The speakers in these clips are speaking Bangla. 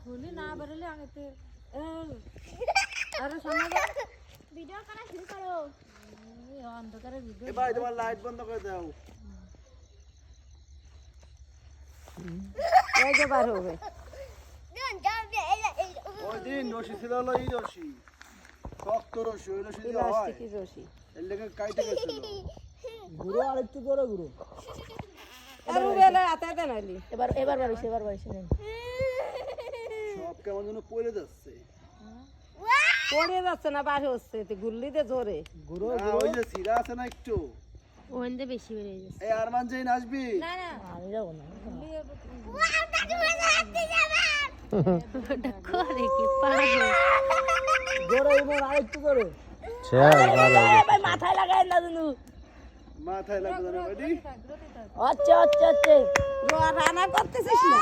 খুলি না বেরোলে আগেতে আরে সামনে যাও ভিডিও করা শুরু করো এই অন্ধকারে ভিডিও এ ভাই তোমার লাইট বন্ধ করে দাও এই যে বার হবে ওই দিন রশি ছিল হলো এই রশি শক্ত রশি ওই রশি দিয়ে হয় প্লাস্টিক রশি এর লেগে কাইটে গেছিল গুরু আরেকটু করে গুরু আর উবেলে আতে দেন আইলি এবার বাড়িছে সব কেমন যেন পড়ে যাচ্ছে পড়ে যাচ্ছে না বার হচ্ছে তুই গুল্লি দে জোরে গুরু না ওই যে সিরা আছে না একটু ওখানে বেশি বেড়ে গেছে এই আরমান জেন আসবি না না আমি যাবো না করে কি পাগল জোরে ইমন আরেকটু করে ভাই মাথায় লাগায় না দুনু মাথায় লাগবে না বাড়ি আচ্ছা রান্না করতেছিস না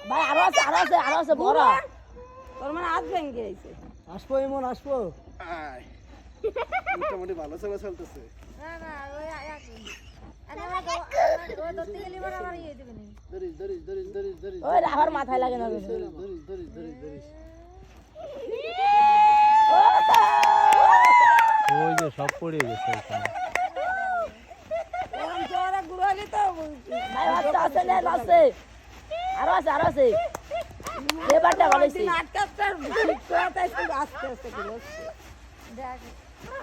ভাই আরো আছে বড় তোর মানে হাত ভেঙে গেছে আসবো ইমন আসবো আয় মোটামুটি ভালো চলতেছে না না ওই আরে ওই ধরতে গেলি মানে আমার ইয়ে দিবে না ধরিস ওই আমার মাথায় লাগে না ধরিস ওই যে সব পড়ে গেছে এখানে ওরম জোরে গুড়ালি তো ভাই আছে না আছে আরো আছে এবারটা ভালো হইছে নাটকটা ঠিক করতে আস্তে আস্তে করে দেখ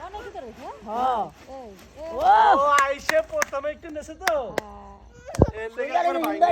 অনেক করে হ্যাঁ এই ও ও আইসে প্রথমে একটু নেছে তো এর লেগে আবার ভাঙা